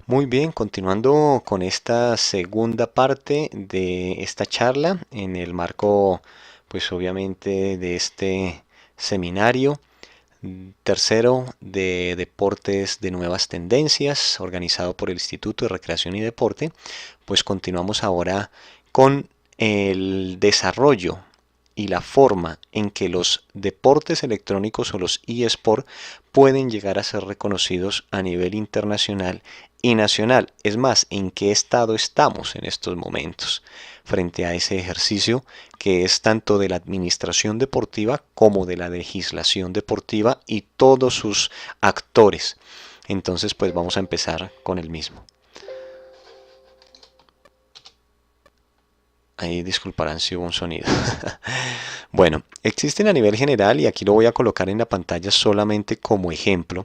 Muy bien, continuando con esta segunda parte de esta charla en el marco, pues obviamente de este seminario tercero de deportes de nuevas tendencias organizado por el Instituto de Recreación y Deporte, pues continuamos ahora con el desarrollo y la forma en que los deportes electrónicos o los eSport pueden llegar a ser reconocidos a nivel internacional y nacional. Es más, ¿en qué estado estamos en estos momentos frente a ese ejercicio que es tanto de la administración deportiva como de la legislación deportiva y todos sus actores? Entonces, pues vamos a empezar con el mismo. Ahí disculparán si hubo un sonido. Bueno, existen a nivel general, y aquí lo voy a colocar en la pantalla solamente como ejemplo,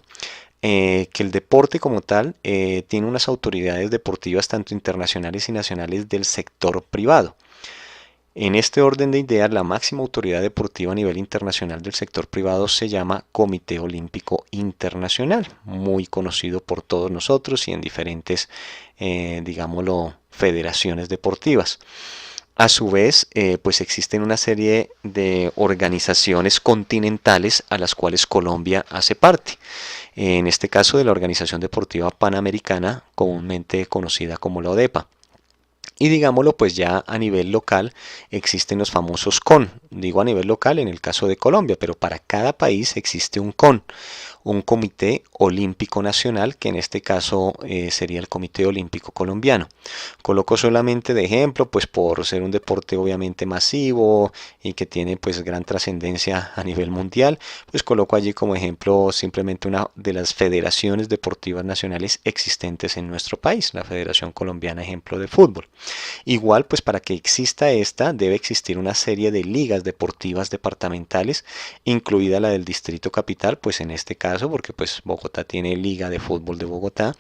que el deporte como tal tiene unas autoridades deportivas tanto internacionales y nacionales del sector privado. En este orden de ideas, la máxima autoridad deportiva a nivel internacional del sector privado se llama Comité Olímpico Internacional, muy conocido por todos nosotros y en diferentes, digámoslo, federaciones deportivas. A su vez, pues existen una serie de organizaciones continentales a las cuales Colombia hace parte. En este caso de la Organización Deportiva Panamericana, comúnmente conocida como la ODEPA. Y digámoslo, pues ya a nivel local existen los famosos CON. Digo a nivel local en el caso de Colombia, pero para cada país existe un CON, un Comité Olímpico Nacional, que en este caso sería el Comité Olímpico Colombiano. Coloco solamente de ejemplo, pues por ser un deporte obviamente masivo y que tiene pues gran trascendencia a nivel mundial, pues coloco allí como ejemplo simplemente una de las federaciones deportivas nacionales existentes en nuestro país, la Federación Colombiana, ejemplo de fútbol. Igual, pues para que exista esta, debe existir una serie de ligas deportivas departamentales, incluida la del Distrito Capital, pues en este caso, porque pues Bogotá tiene Liga de Fútbol de Bogotá,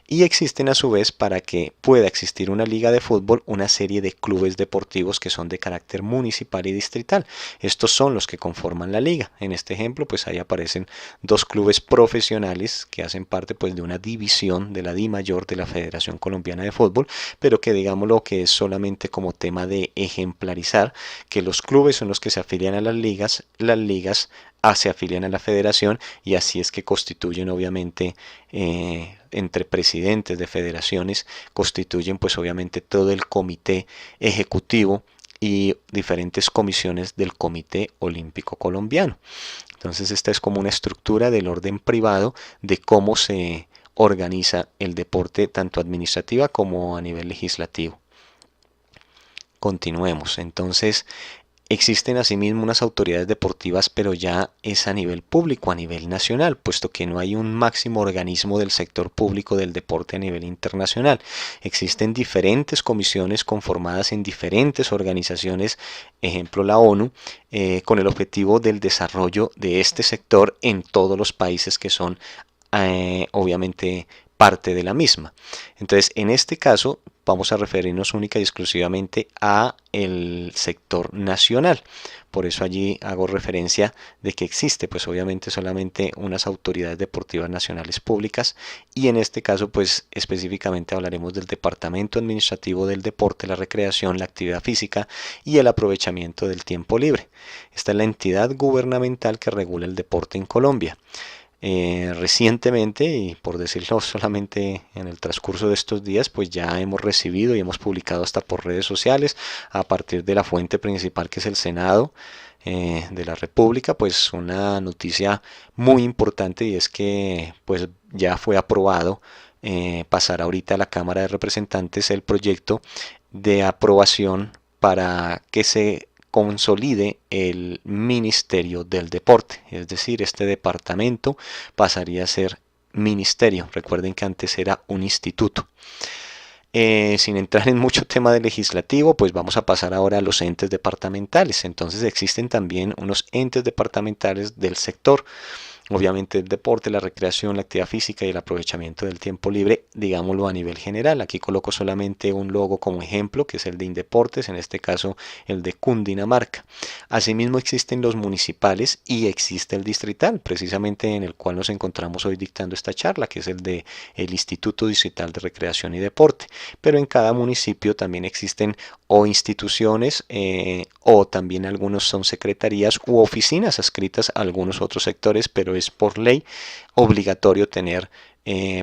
y existen a su vez, para que pueda existir una liga de fútbol, una serie de clubes deportivos que son de carácter municipal y distrital. Estos son los que conforman la liga. En este ejemplo, pues ahí aparecen dos clubes profesionales que hacen parte pues de una división de la Di Mayor de la Federación Colombiana de Fútbol, pero que digamos lo que es solamente como tema de ejemplarizar que los clubes son los que se afilian a las ligas se afilian a la federación, y así es que constituyen obviamente entre presidentes de federaciones, constituyen pues obviamente todo el comité ejecutivo y diferentes comisiones del Comité Olímpico Colombiano. Entonces esta es como una estructura del orden privado de cómo se organiza el deporte tanto administrativa como a nivel legislativo. Continuemos. Entonces, existen asimismo unas autoridades deportivas, pero ya es a nivel público, a nivel nacional, puesto que no hay un máximo organismo del sector público del deporte a nivel internacional. Existen diferentes comisiones conformadas en diferentes organizaciones, ejemplo la ONU, con el objetivo del desarrollo de este sector en todos los países que son obviamente parte de la misma. Entonces, en este caso, vamos a referirnos única y exclusivamente a el sector nacional. Por eso allí hago referencia de que existe, pues obviamente solamente unas autoridades deportivas nacionales públicas, y en este caso, pues específicamente hablaremos del Departamento Administrativo del Deporte, la Recreación, la Actividad Física y el aprovechamiento del tiempo libre. Esta es la entidad gubernamental que regula el deporte en Colombia. Recientemente, y por decirlo solamente en el transcurso de estos días, pues ya hemos recibido y hemos publicado hasta por redes sociales, a partir de la fuente principal que es el Senado de la República, pues una noticia muy importante, y es que pues ya fue aprobado pasar ahorita a la Cámara de Representantes el proyecto de aprobación para que se consolide el Ministerio del Deporte, es decir, este departamento pasaría a ser ministerio. Recuerden que antes era un instituto. Sin entrar en mucho tema de legislativo, pues vamos a pasar ahora a los entes departamentales. Entonces existen también unos entes departamentales del sector. obviamente el deporte, la recreación, la actividad física y el aprovechamiento del tiempo libre, digámoslo a nivel general. Aquí coloco solamente un logo como ejemplo, que es el de Indeportes, en este caso el de Cundinamarca. Asimismo existen los municipales y existe el distrital, precisamente en el cual nos encontramos hoy dictando esta charla, que es el de el Instituto Distrital de Recreación y Deporte. Pero en cada municipio también existen o instituciones o también algunos son secretarías u oficinas adscritas a algunos otros sectores, pero es por ley obligatorio tener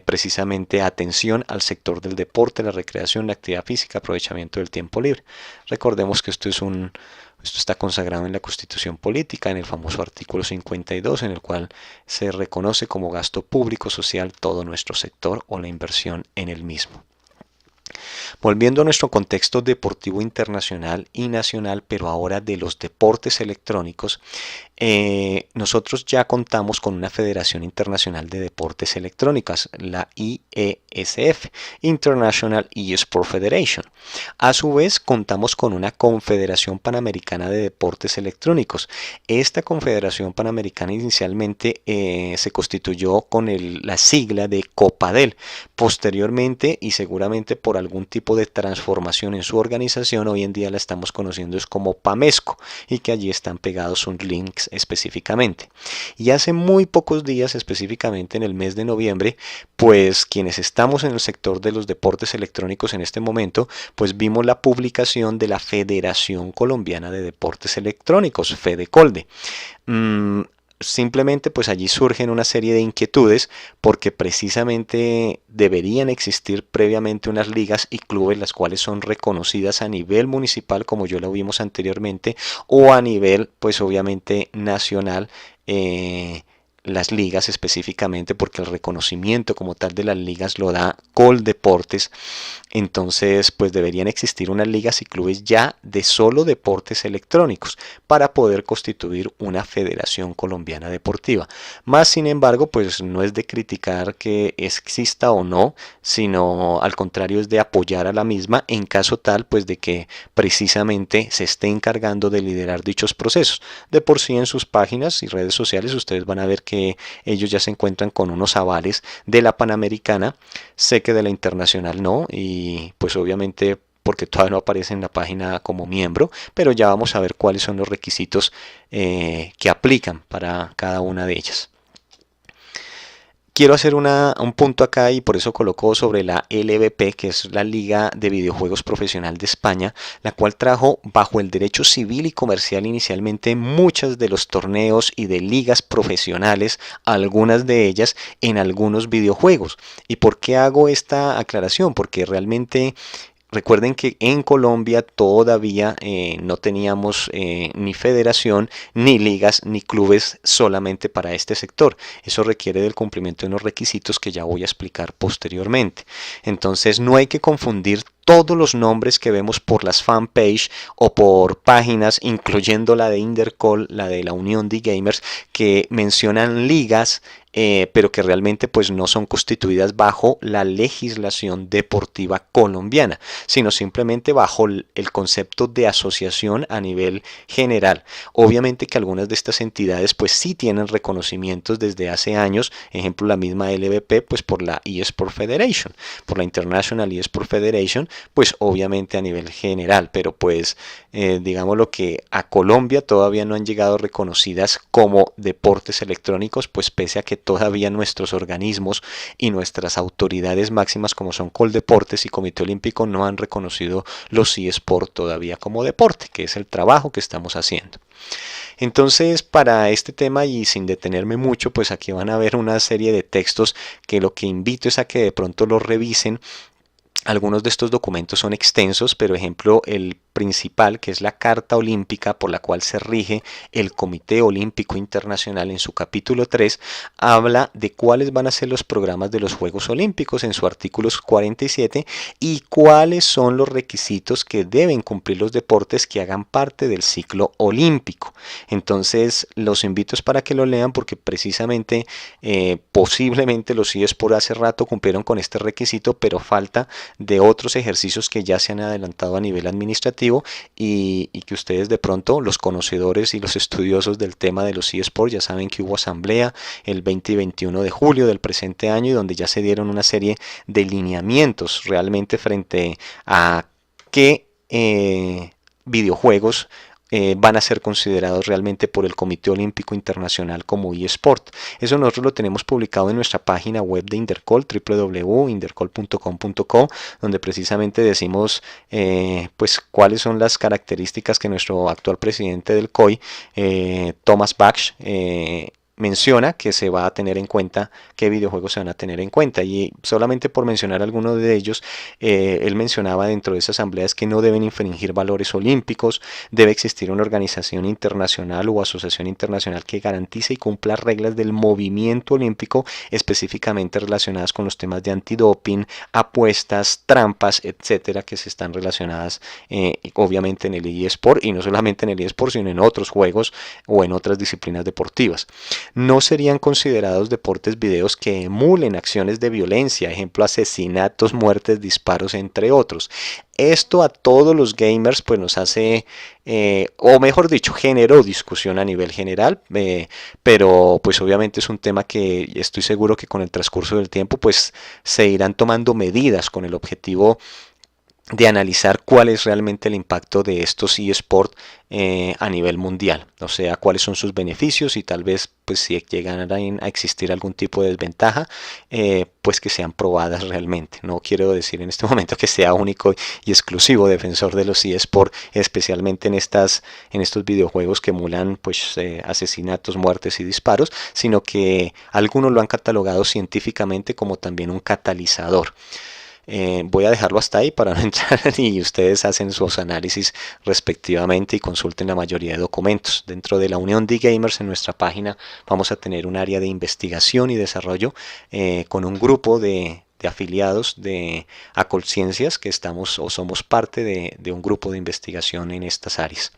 precisamente atención al sector del deporte, la recreación, la actividad física, aprovechamiento del tiempo libre. Recordemos que esto está consagrado en la Constitución Política, en el famoso artículo 52, en el cual se reconoce como gasto público social todo nuestro sector o la inversión en el mismo. Volviendo a nuestro contexto deportivo internacional y nacional, pero ahora de los deportes electrónicos, nosotros ya contamos con una Federación Internacional de Deportes Electrónicas, la IESF, International eSport Federation. A su vez, contamos con una Confederación Panamericana de Deportes Electrónicos. Esta Confederación Panamericana inicialmente se constituyó con la sigla de COPADEL. Posteriormente, y seguramente por algún tipo de transformación en su organización, hoy en día la estamos conociendo es como PAMESCO, y que allí están pegados sus links específicamente. Y hace muy pocos días, específicamente en el mes de noviembre, pues quienes estamos en el sector de los deportes electrónicos en este momento, pues vimos la publicación de la Federación Colombiana de Deportes Electrónicos, FEDECOLDE. Simplemente pues allí surgen una serie de inquietudes porque precisamente deberían existir previamente unas ligas y clubes las cuales son reconocidas a nivel municipal, como ya lo vimos anteriormente, o a nivel pues obviamente nacional, las ligas específicamente, porque el reconocimiento como tal de las ligas lo da Coldeportes. Entonces pues deberían existir unas ligas y clubes ya de solo deportes electrónicos para poder constituir una federación colombiana deportiva. Más sin embargo pues no es de criticar que exista o no, sino al contrario es de apoyar a la misma en caso tal pues de que precisamente se esté encargando de liderar dichos procesos. De por sí en sus páginas y redes sociales ustedes van a ver que ellos ya se encuentran con unos avales de la Panamericana, sé que de la Internacional no, y pues obviamente porque todavía no aparece en la página como miembro, pero ya vamos a ver cuáles son los requisitos que aplican para cada una de ellas. Quiero hacer un punto acá y por eso coloco sobre la LVP, que es la Liga de Videojuegos Profesional de España, la cual trajo bajo el derecho civil y comercial inicialmente muchos de los torneos y de ligas profesionales, algunas de ellas en algunos videojuegos. ¿Y por qué hago esta aclaración? Porque realmente recuerden que en Colombia todavía no teníamos ni federación, ni ligas, ni clubes solamente para este sector. Eso requiere del cumplimiento de unos requisitos que ya voy a explicar posteriormente. Entonces no hay que confundir todos los nombres que vemos por las fanpage o por páginas, incluyendo la de Intercol, la de la Unión de Gamers, que mencionan ligas, pero que realmente pues no son constituidas bajo la legislación deportiva colombiana, sino simplemente bajo el concepto de asociación a nivel general. Obviamente que algunas de estas entidades pues sí tienen reconocimientos desde hace años, ejemplo la misma LVP pues por la eSport Federation, por la International eSport Federation, pues obviamente a nivel general, pero pues digamos lo que a Colombia todavía no han llegado reconocidas como deportes electrónicos, pues pese a que todavía nuestros organismos y nuestras autoridades máximas como son Coldeportes y Comité Olímpico no han reconocido los eSport todavía como deporte, que es el trabajo que estamos haciendo. Entonces, para este tema y sin detenerme mucho, pues aquí van a ver una serie de textos que lo que invito es a que de pronto los revisen. Algunos de estos documentos son extensos, pero ejemplo el principal, que es la Carta Olímpica por la cual se rige el Comité Olímpico Internacional en su capítulo 3, habla de cuáles van a ser los programas de los Juegos Olímpicos en su artículo 47 y cuáles son los requisitos que deben cumplir los deportes que hagan parte del ciclo olímpico. Entonces los invito para que lo lean porque precisamente posiblemente los eSport hace rato cumplieron con este requisito, pero falta de otros ejercicios que ya se han adelantado a nivel administrativo objetivo y que ustedes de pronto, los conocedores y los estudiosos del tema de los eSports, ya saben que hubo asamblea el 20 y 21 de julio del presente año y donde ya se dieron una serie de lineamientos realmente frente a qué videojuegos van a ser considerados realmente por el Comité Olímpico Internacional como eSport. Eso nosotros lo tenemos publicado en nuestra página web de Intercol, www.intercol.com.co, donde precisamente decimos pues cuáles son las características que nuestro actual presidente del COI, Thomas Bach, menciona que se va a tener en cuenta, qué videojuegos se van a tener en cuenta. Y solamente por mencionar algunos de ellos, él mencionaba dentro de esa asamblea que no deben infringir valores olímpicos, debe existir una organización internacional o asociación internacional que garantice y cumpla reglas del movimiento olímpico específicamente relacionadas con los temas de antidoping, apuestas, trampas, etcétera, que se están relacionadas obviamente en el eSport, y no solamente en el eSport, sino en otros juegos o en otras disciplinas deportivas. No serían considerados deportes videos que emulen acciones de violencia, ejemplo asesinatos, muertes, disparos, entre otros. Esto a todos los gamers pues nos hace, o mejor dicho, generó discusión a nivel general, pero pues obviamente es un tema que estoy seguro que con el transcurso del tiempo pues se irán tomando medidas con el objetivo de analizar cuál es realmente el impacto de estos eSports a nivel mundial, o sea, cuáles son sus beneficios y tal vez pues si llegan a existir algún tipo de desventaja, pues que sean probadas realmente. No quiero decir en este momento que sea único y exclusivo defensor de los eSports, especialmente en estos videojuegos que emulan pues asesinatos, muertes y disparos, sino que algunos lo han catalogado científicamente como también un catalizador. Voy a dejarlo hasta ahí para no entrar y ustedes hacen sus análisis respectivamente y consulten la mayoría de documentos. Dentro de la Unión de Gamers en nuestra página vamos a tener un área de investigación y desarrollo con un grupo de afiliados de Acolciencias que estamos o somos parte de un grupo de investigación en estas áreas.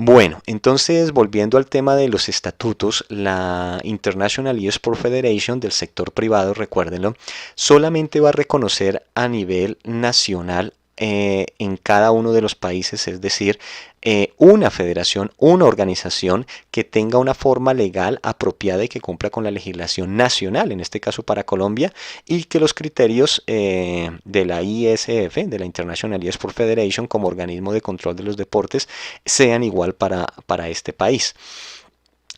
Bueno, entonces volviendo al tema de los estatutos, la International eSport Federation del sector privado, recuérdenlo, solamente va a reconocer a nivel nacional en cada uno de los países, es decir, una federación, una organización que tenga una forma legal apropiada y que cumpla con la legislación nacional, en este caso para Colombia, y que los criterios de la ISF, de la International eSport Federation, como organismo de control de los deportes, sean igual para este país.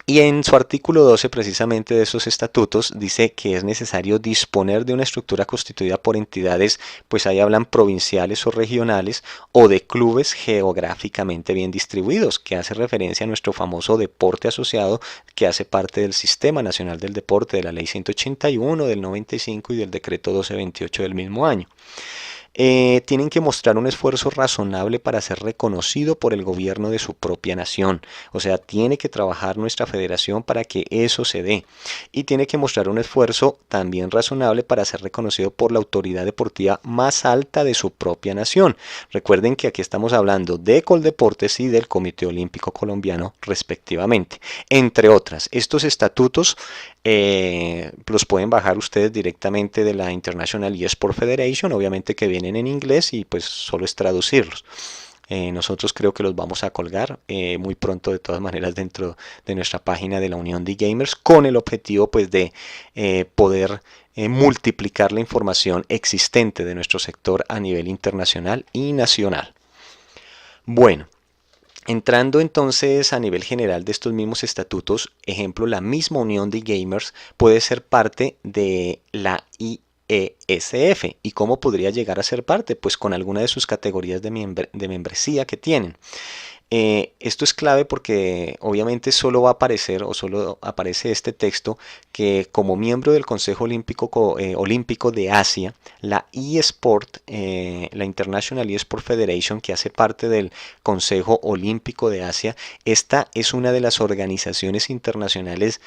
Y en su artículo 12 precisamente de esos estatutos dice que es necesario disponer de una estructura constituida por entidades, pues ahí hablan provinciales o regionales o de clubes geográficamente bien distribuidos, que hace referencia a nuestro famoso deporte asociado que hace parte del Sistema Nacional del Deporte de la Ley 181 del 95 y del Decreto 1228 del mismo año. Tienen que mostrar un esfuerzo razonable para ser reconocido por el gobierno de su propia nación. O sea, tiene que trabajar nuestra federación para que eso se dé. Y tiene que mostrar un esfuerzo también razonable para ser reconocido por la autoridad deportiva más alta de su propia nación. Recuerden que aquí estamos hablando de Coldeportes y del Comité Olímpico Colombiano respectivamente. Entre otras, estos estatutos los pueden bajar ustedes directamente de la International eSport Federation, obviamente que vienen en inglés y pues solo es traducirlos. Nosotros creo que los vamos a colgar muy pronto de todas maneras dentro de nuestra página de la Unión de Gamers con el objetivo pues de poder multiplicar la información existente de nuestro sector a nivel internacional y nacional. Bueno. Entrando entonces a nivel general de estos mismos estatutos, ejemplo, la misma Unión de Gamers puede ser parte de la IESF. ¿Y cómo podría llegar a ser parte? Pues con alguna de sus categorías de membresía que tienen. Esto es clave porque obviamente solo va a aparecer o solo aparece este texto que como miembro del Consejo Olímpico de Asia, la eSport, la International eSport Federation, que hace parte del Consejo Olímpico de Asia, esta es una de las organizaciones internacionales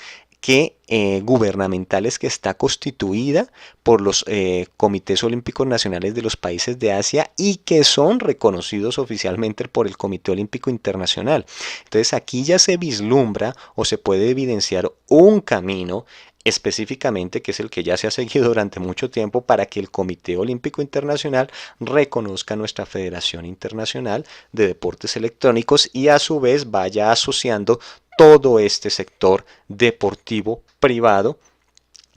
gubernamentales que está constituida por los comités olímpicos nacionales de los países de Asia y que son reconocidos oficialmente por el Comité Olímpico Internacional. Entonces aquí ya se vislumbra o se puede evidenciar un camino específicamente, que es el que ya se ha seguido durante mucho tiempo, para que el Comité Olímpico Internacional reconozca nuestra Federación Internacional de Deportes Electrónicos y a su vez vaya asociando todo este sector deportivo privado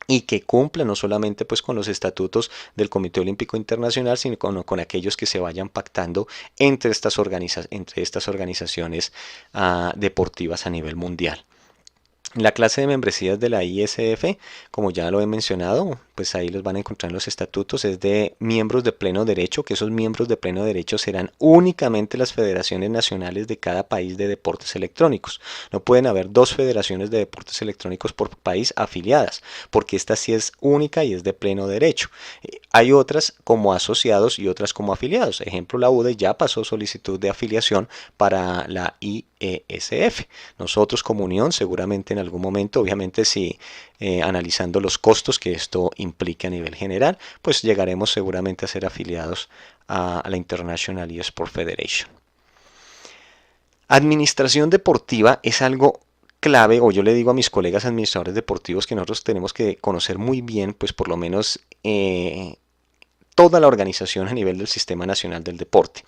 y que cumpla no solamente pues con los estatutos del Comité Olímpico Internacional, sino con aquellos que se vayan pactando entre estas organizaciones deportivas a nivel mundial. La clase de membresías de la ISF, como ya lo he mencionado, pues ahí los van a encontrar en los estatutos, es de miembros de pleno derecho, que esos miembros de pleno derecho serán únicamente las federaciones nacionales de cada país de deportes electrónicos. No pueden haber dos federaciones de deportes electrónicos por país afiliadas, porque esta sí es única y es de pleno derecho. Hay otras como asociados y otras como afiliados. Ejemplo, la UDE ya pasó solicitud de afiliación para la IESF. Nosotros como unión seguramente en algún momento, obviamente si analizando los costos que esto implica a nivel general, pues llegaremos seguramente a ser afiliados a la International eSport Federation. Administración deportiva es algo clave, o yo le digo a mis colegas administradores deportivos que nosotros tenemos que conocer muy bien, pues por lo menos toda la organización a nivel del Sistema Nacional del Deporte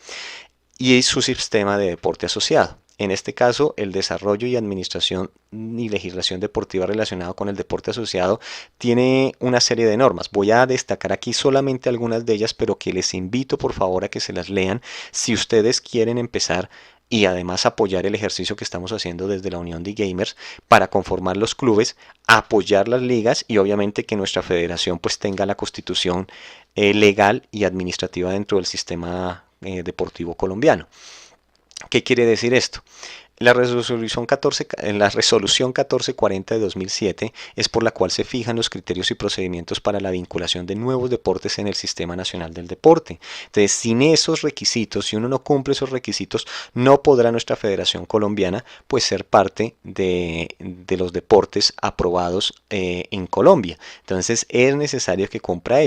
y su sistema de deporte asociado. En este caso, el desarrollo y administración y legislación deportiva relacionado con el deporte asociado tiene una serie de normas. Voy a destacar aquí solamente algunas de ellas, pero que les invito por favor a que se las lean si ustedes quieren empezar y además apoyar el ejercicio que estamos haciendo desde la Unión de Gamers para conformar los clubes, apoyar las ligas y obviamente que nuestra federación pues tenga la constitución legal y administrativa dentro del sistema deportivo colombiano. ¿Qué quiere decir esto? La resolución 1440 de 2007 es por la cual se fijan los criterios y procedimientos para la vinculación de nuevos deportes en el Sistema Nacional del Deporte. Entonces, sin esos requisitos, si uno no cumple esos requisitos, no podrá nuestra Federación Colombiana pues ser parte de los deportes aprobados en Colombia. Entonces, es necesario que cumpla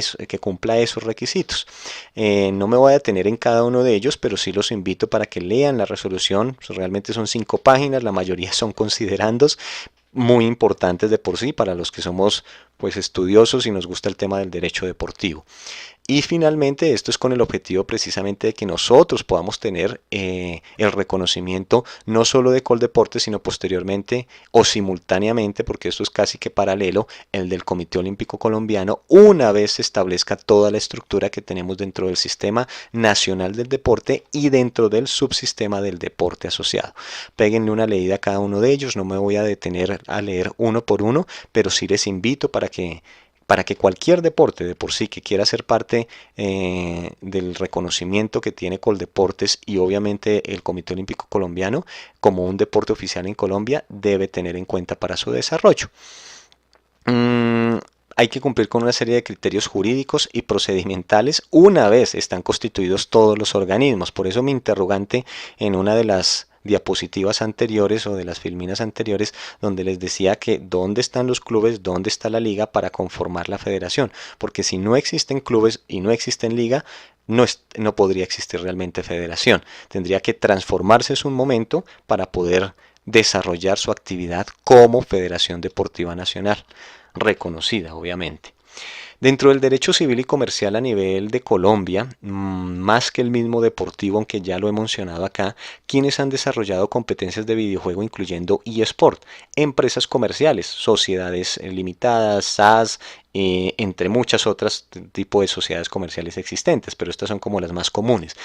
esos requisitos. No me voy a detener en cada uno de ellos, pero sí los invito para que lean la resolución. Realmente son 5 páginas, la mayoría son considerandos, muy importantes de por sí para los que somos pues estudiosos y nos gusta el tema del derecho deportivo. Y finalmente esto es con el objetivo precisamente de que nosotros podamos tener el reconocimiento no solo de Coldeportes, sino posteriormente o simultáneamente, porque esto es casi que paralelo, el del Comité Olímpico Colombiano, una vez se establezca toda la estructura que tenemos dentro del Sistema Nacional del Deporte y dentro del subsistema del deporte asociado. Péguenle una leída a cada uno de ellos, no me voy a detener a leer uno por uno, pero sí les invito para que cualquier deporte de por sí que quiera ser parte del reconocimiento que tiene Coldeportes y obviamente el Comité Olímpico Colombiano como un deporte oficial en Colombia debe tener en cuenta para su desarrollo. Hay que cumplir con una serie de criterios jurídicos y procedimentales una vez están constituidos todos los organismos. Por eso mi interrogante en una de las diapositivas anteriores o de las filminas anteriores donde les decía que dónde están los clubes, dónde está la liga para conformar la federación, porque si no existen clubes y no existen liga, no podría existir realmente federación. Tendría que transformarse en un momento para poder desarrollar su actividad como Federación Deportiva Nacional, reconocida obviamente. Dentro del derecho civil y comercial a nivel de Colombia, más que el mismo deportivo, aunque ya lo he mencionado acá, quienes han desarrollado competencias de videojuego incluyendo eSport, empresas comerciales, sociedades limitadas, SAS, entre muchas otras tipos de sociedades comerciales existentes, pero estas son como las más comunes.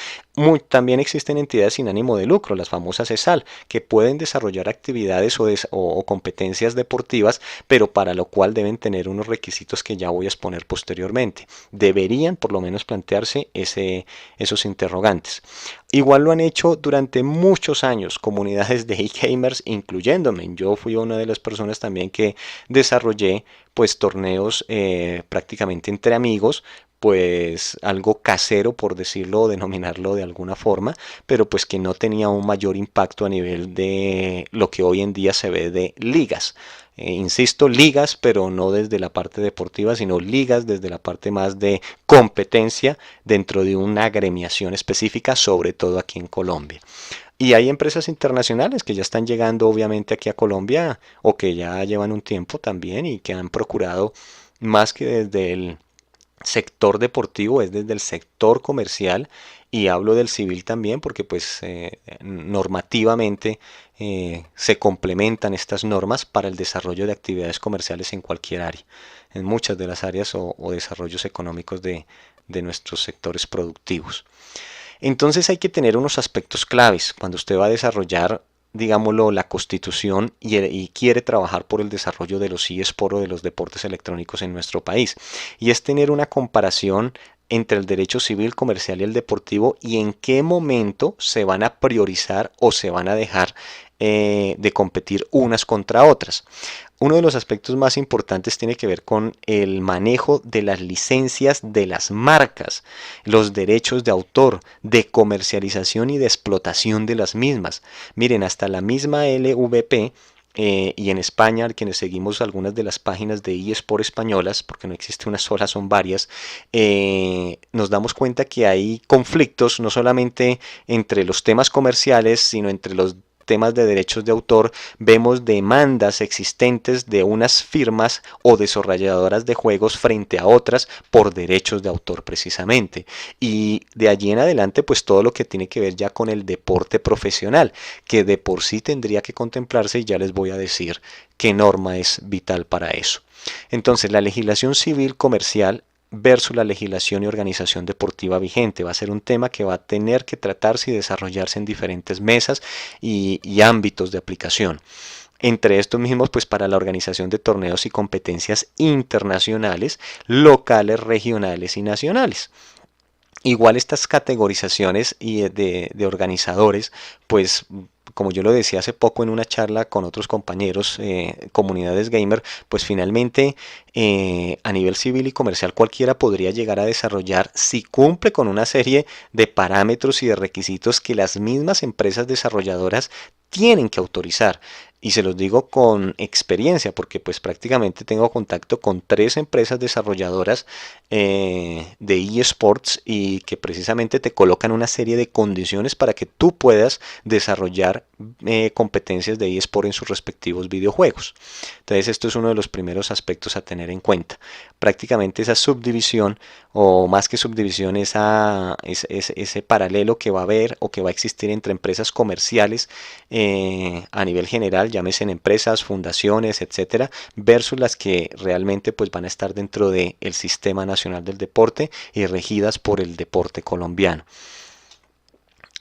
También existen entidades sin ánimo de lucro, las famosas ESAL, que pueden desarrollar actividades o competencias deportivas, pero para lo cual deben tener unos requisitos que ya voy a exponer posteriormente. Deberían por lo menos plantearse esos interrogantes. Igual lo han hecho durante muchos años comunidades de e-gamers, incluyéndome. Yo fui una de las personas también que desarrollé pues torneos prácticamente entre amigos, pues algo casero por decirlo o denominarlo de alguna forma, pero pues que no tenía un mayor impacto a nivel de lo que hoy en día se ve de ligas. insisto, ligas, pero no desde la parte deportiva, sino ligas desde la parte más de competencia dentro de una agremiación específica, sobre todo aquí en Colombia. Y hay empresas internacionales que ya están llegando obviamente aquí a Colombia o que ya llevan un tiempo también y que han procurado más que desde el sector deportivo, es desde el sector comercial y hablo del civil también porque pues normativamente se complementan estas normas para el desarrollo de actividades comerciales en cualquier área, en muchas de las áreas o desarrollos económicos de nuestros sectores productivos. Entonces hay que tener unos aspectos claves cuando usted va a desarrollar, digámoslo, la constitución y quiere trabajar por el desarrollo de los eSports o de los deportes electrónicos en nuestro país. Y es tener una comparación entre el derecho civil, comercial y el deportivo y en qué momento se van a priorizar o se van a dejar de competir unas contra otras. Uno de los aspectos más importantes tiene que ver con el manejo de las licencias de las marcas, los derechos de autor, de comercialización y de explotación de las mismas. Miren, hasta la misma LVP y en España, quienes seguimos algunas de las páginas de eSport españolas, porque no existe una sola, son varias, nos damos cuenta que hay conflictos no solamente entre los temas comerciales, sino entre los temas de derechos de autor, vemos demandas existentes de unas firmas o desarrolladoras de juegos frente a otras por derechos de autor precisamente. Y de allí en adelante, pues todo lo que tiene que ver ya con el deporte profesional, que de por sí tendría que contemplarse y ya les voy a decir qué norma es vital para eso. Entonces, la legislación civil comercial versus la legislación y organización deportiva vigente. Va a ser un tema que va a tener que tratarse y desarrollarse en diferentes mesas y ámbitos de aplicación. Entre estos mismos, pues para la organización de torneos y competencias internacionales, locales, regionales y nacionales. Igual estas categorizaciones de organizadores, pues como yo lo decía hace poco en una charla con otros compañeros, comunidades gamer, pues finalmente a nivel civil y comercial cualquiera podría llegar a desarrollar si cumple con una serie de parámetros y de requisitos que las mismas empresas desarrolladoras tienen que autorizar. Y se los digo con experiencia porque pues prácticamente tengo contacto con 3 empresas desarrolladoras de eSports y que precisamente te colocan una serie de condiciones para que tú puedas desarrollar competencias de eSport en sus respectivos videojuegos. Entonces esto es uno de los primeros aspectos a tener en cuenta. Prácticamente esa subdivisión o más que subdivisión, ese paralelo que va a haber o que va a existir entre empresas comerciales a nivel general, llámese en empresas, fundaciones, etcétera, versus las que realmente pues van a estar dentro del Sistema Nacional del Deporte y regidas por el deporte colombiano.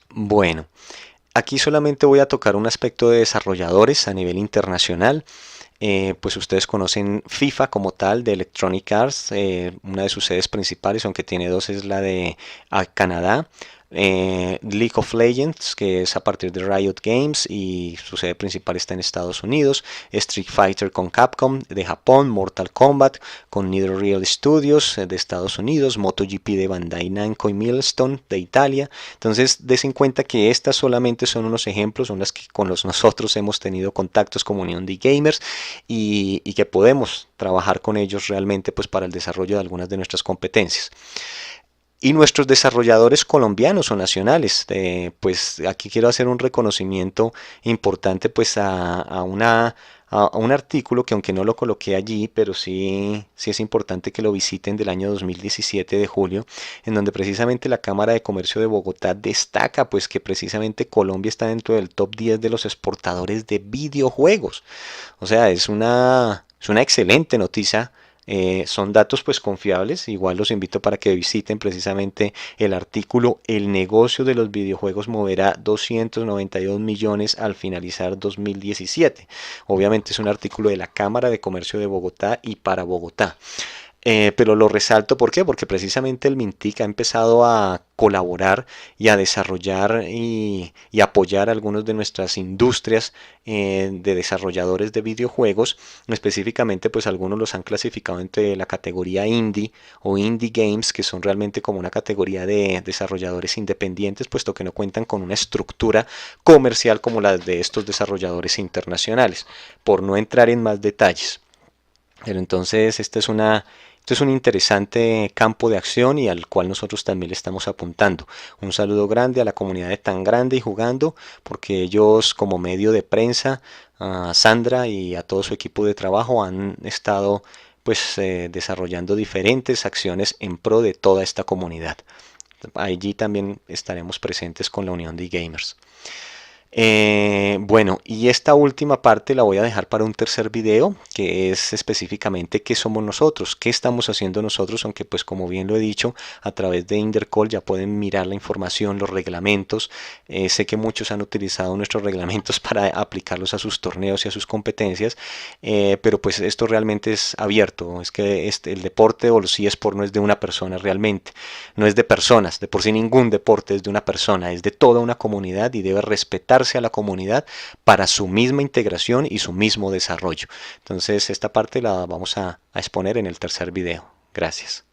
Bueno, aquí solamente voy a tocar un aspecto de desarrolladores a nivel internacional. Pues ustedes conocen FIFA como tal de Electronic Arts, una de sus sedes principales, aunque tiene dos, es la de Canadá. League of Legends, que es a partir de Riot Games y su sede principal está en Estados Unidos. Street Fighter con Capcom de Japón, Mortal Kombat con NetherRealm Studios de Estados Unidos, MotoGP de Bandai Namco y Milestone de Italia. Entonces, des en cuenta que estas solamente son unos ejemplos, son las que con los nosotros hemos tenido contactos como Unión de Gamers y que podemos trabajar con ellos realmente pues para el desarrollo de algunas de nuestras competencias. Y nuestros desarrolladores colombianos o nacionales, pues aquí quiero hacer un reconocimiento importante pues a un artículo que aunque no lo coloqué allí, pero sí es importante que lo visiten del año 2017 de julio, en donde precisamente la Cámara de Comercio de Bogotá destaca pues que precisamente Colombia está dentro del top 10 de los exportadores de videojuegos. O sea, es una excelente noticia. Son datos pues confiables, igual los invito para que visiten precisamente el artículo. El negocio de los videojuegos moverá 292 millones al finalizar 2017. Obviamente es un artículo de la Cámara de Comercio de Bogotá y para Bogotá. Pero lo resalto, ¿por qué? Porque precisamente el Mintic ha empezado a colaborar y a desarrollar y apoyar algunas de nuestras industrias de desarrolladores de videojuegos. Específicamente, pues algunos los han clasificado entre la categoría indie o indie games, que son realmente como una categoría de desarrolladores independientes, puesto que no cuentan con una estructura comercial como la de estos desarrolladores internacionales, por no entrar en más detalles. Pero entonces esto es un interesante campo de acción y al cual nosotros también le estamos apuntando. Un saludo grande a la comunidad de Tan Grande y Jugando, porque ellos como medio de prensa, a Sandra y a todo su equipo de trabajo han estado pues desarrollando diferentes acciones en pro de toda esta comunidad. Allí también estaremos presentes con la Unión de Gamers. Bueno, y esta última parte la voy a dejar para un tercer video, que es específicamente qué somos nosotros, qué estamos haciendo nosotros, aunque pues como bien lo he dicho, a través de Intercall ya pueden mirar la información, los reglamentos. Sé que muchos han utilizado nuestros reglamentos para aplicarlos a sus torneos y a sus competencias, pero pues esto realmente es abierto, es que el deporte o los eSports no es de una persona realmente, no es de personas, de por sí ningún deporte es de una persona, es de toda una comunidad y debe respetarse a la comunidad para su misma integración y su mismo desarrollo. Entonces esta parte la vamos a exponer en el tercer video. Gracias.